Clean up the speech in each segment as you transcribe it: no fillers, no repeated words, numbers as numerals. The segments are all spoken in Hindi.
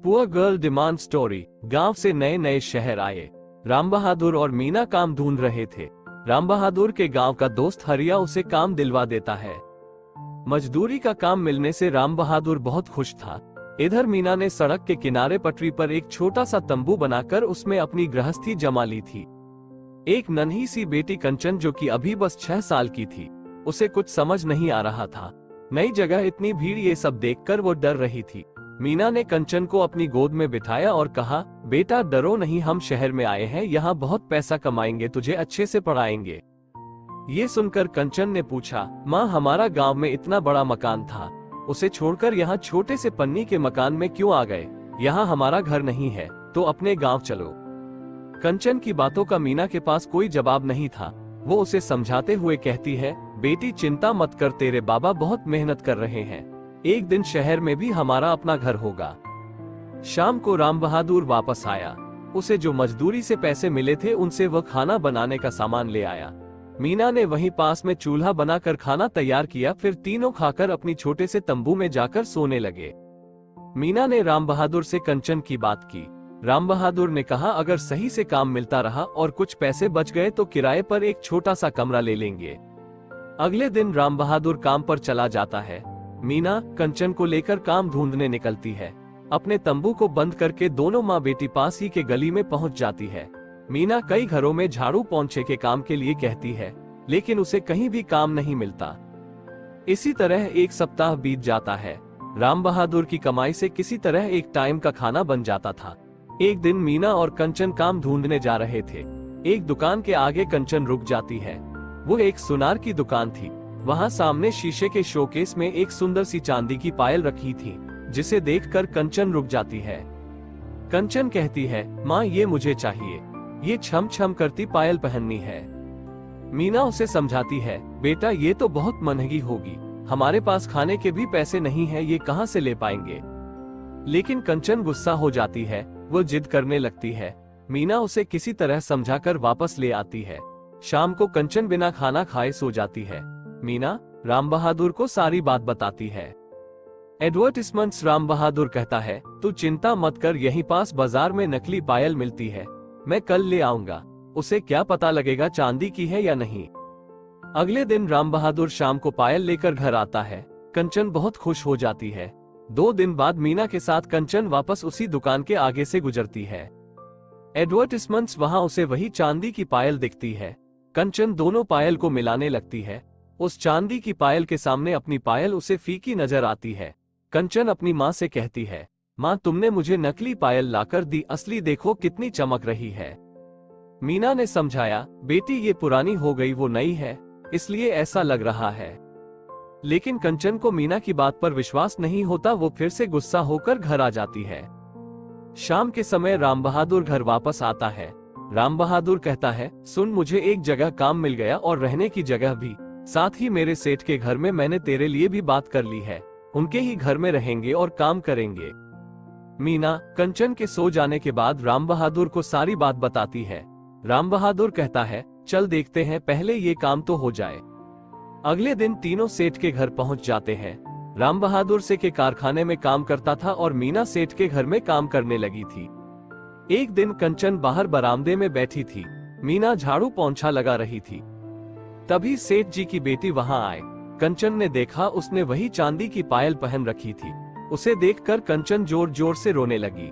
Poor girl demand story. गांव से नए नए शहर आए। राम बहादुर और मीना काम ढूंढ रहे थे। राम बहादुर के गांव का दोस्त हरिया उसे काम दिलवा देता है। मजदूरी का काम मिलने से राम बहादुर बहुत खुश था। इधर मीना ने सड़क के किनारे पटरी पर एक छोटा सा तंबू बनाकर उसमें अपनी गृहस्थी जमा ली थी। एक नन्ही सी बेटी कंचन, जो कि अभी बस 6 साल की थी, उसे कुछ समझ नहीं आ रहा था। नई जगह, इतनी भीड़, ये सब देखकर वो डर रही थी। मीना ने कंचन को अपनी गोद में बिठाया और कहा, बेटा डरो नहीं, हम शहर में आए हैं, यहाँ बहुत पैसा कमाएंगे, तुझे अच्छे से पढ़ाएंगे। ये सुनकर कंचन ने पूछा, माँ हमारा गांव में इतना बड़ा मकान था, उसे छोड़कर यहाँ छोटे से पन्नी के मकान में क्यों आ गए? यहाँ हमारा घर नहीं है, तो अपने गांव चलो। कंचन की बातों का मीना के पास कोई जवाब नहीं था। वो उसे समझाते हुए कहती है, बेटी चिंता मत कर, तेरे बाबा बहुत मेहनत कर रहे हैं, एक दिन शहर में भी हमारा अपना घर होगा। शाम को राम बहादुर वापस आया। उसे जो मजदूरी से पैसे मिले थे उनसे वह खाना बनाने का सामान ले आया। मीना ने वहीं पास में चूल्हा बनाकर खाना तैयार किया। फिर तीनों खाकर अपनी छोटे से तंबू में जाकर सोने लगे। मीना ने राम बहादुर से कंचन की बात की। राम बहादुर ने कहा, अगर सही से काम मिलता रहा और कुछ पैसे बच गए तो किराए पर एक छोटा सा कमरा ले लेंगे। अगले दिन राम बहादुर काम पर चला जाता है। मीना कंचन को लेकर काम ढूंढने निकलती है। अपने तंबू को बंद करके दोनों माँ बेटी पास ही के गली में पहुंच जाती है। मीना कई घरों में झाड़ू पोंछे के काम के लिए कहती है, लेकिन उसे कहीं भी काम नहीं मिलता। इसी तरह एक सप्ताह बीत जाता है। राम बहादुर की कमाई से किसी तरह एक टाइम का खाना बन जाता था। एक दिन मीना और कंचन काम ढूंढने जा रहे थे। एक दुकान के आगे कंचन रुक जाती है। वो एक सुनार की दुकान थी। वहाँ सामने शीशे के शोकेस में एक सुंदर सी चांदी की पायल रखी थी, जिसे देखकर कंचन रुक जाती है। कंचन कहती है, माँ ये मुझे चाहिए, ये छम छम करती पायल पहननी है। मीना उसे समझाती है, बेटा ये तो बहुत महंगी होगी, हमारे पास खाने के भी पैसे नहीं है, ये कहाँ से ले पाएंगे। लेकिन कंचन गुस्सा हो जाती है। वो जिद करने लगती है। मीना उसे किसी तरह समझाकर वापस ले आती है। शाम को कंचन बिना खाना खाए सो जाती है। मीना राम बहादुर को सारी बात बताती है। एडवर्टिजमेंट्स। राम बहादुर कहता है, तू चिंता मत कर, यहीं पास बाजार में नकली पायल मिलती है, मैं कल ले आऊंगा, उसे क्या पता लगेगा चांदी की है या नहीं। अगले दिन राम बहादुर शाम को पायल लेकर घर आता है। कंचन बहुत खुश हो जाती है। 2 दिन बाद मीना के साथ कंचन वापस उसी दुकान के आगे से गुजरती है। एडवर्टिजमेंट्स। वहां उसे वही चांदी की पायल दिखती है। कंचन दोनों पायल को मिलाने लगती है। उस चांदी की पायल के सामने अपनी पायल उसे फीकी नजर आती है। कंचन अपनी माँ से कहती है, माँ तुमने मुझे नकली पायल लाकर दी, असली देखो कितनी चमक रही है। मीना ने समझाया, बेटी ये पुरानी हो गई, वो नई है, इसलिए ऐसा लग रहा है। लेकिन कंचन को मीना की बात पर विश्वास नहीं होता। वो फिर से गुस्सा होकर घर आ जाती है। शाम के समय राम बहादुर घर वापस आता है। राम बहादुर कहता है, सुन, मुझे एक जगह काम मिल गया और रहने की जगह भी, साथ ही मेरे सेठ के घर में मैंने तेरे लिए भी बात कर ली है, उनके ही घर में रहेंगे और काम करेंगे। मीना कंचन के सो जाने के बाद राम बहादुर को सारी बात बताती है। राम बहादुर कहता है, चल देखते हैं, पहले ये काम तो हो जाए। अगले दिन तीनों सेठ के घर पहुंच जाते हैं। राम बहादुर सेठ के कारखाने में काम करता था और मीना सेठ के घर में काम करने लगी थी। एक दिन कंचन बाहर बरामदे में बैठी थी। मीना झाड़ू पोंछा लगा रही थी। तभी सेठ जी की बेटी वहां आए। कंचन ने देखा, उसने वही चांदी की पायल पहन रखी थी। उसे देखकर कंचन जोर जोर से रोने लगी।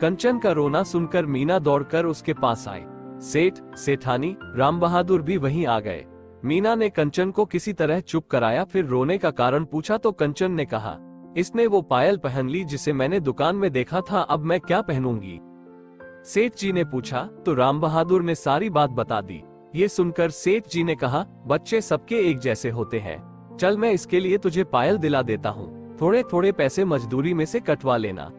कंचन का रोना सुनकर मीना दौड़कर उसके पास आई। सेठ, सेठानी, राम बहादुर भी वहीं आ गए। मीना ने कंचन को किसी तरह चुप कराया। फिर रोने का कारण पूछा तो कंचन ने कहा, इसने वो पायल पहन ली जिसे मैंने दुकान में देखा था, अब मैं क्या पहनूंगी। सेठ जी ने पूछा तो राम बहादुर ने सारी बात बता दी। ये सुनकर सेठ जी ने कहा, बच्चे सबके एक जैसे होते हैं, चल मैं इसके लिए तुझे पायल दिला देता हूँ, थोड़े थोड़े पैसे मजदूरी में से कटवा लेना।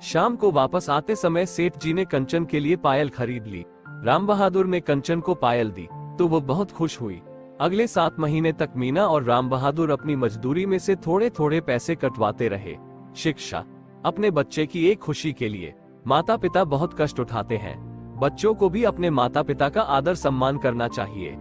शाम को वापस आते समय सेठ जी ने कंचन के लिए पायल खरीद ली। राम बहादुर ने कंचन को पायल दी तो वो बहुत खुश हुई। अगले 7 महीने तक मीना और राम बहादुर अपनी मजदूरी में से थोड़े थोड़े पैसे कटवाते रहे। शिक्षा। अपने बच्चे की एक खुशी के लिए माता पिता बहुत कष्ट उठाते हैं। बच्चों को भी अपने माता पिता का आदर सम्मान करना चाहिए।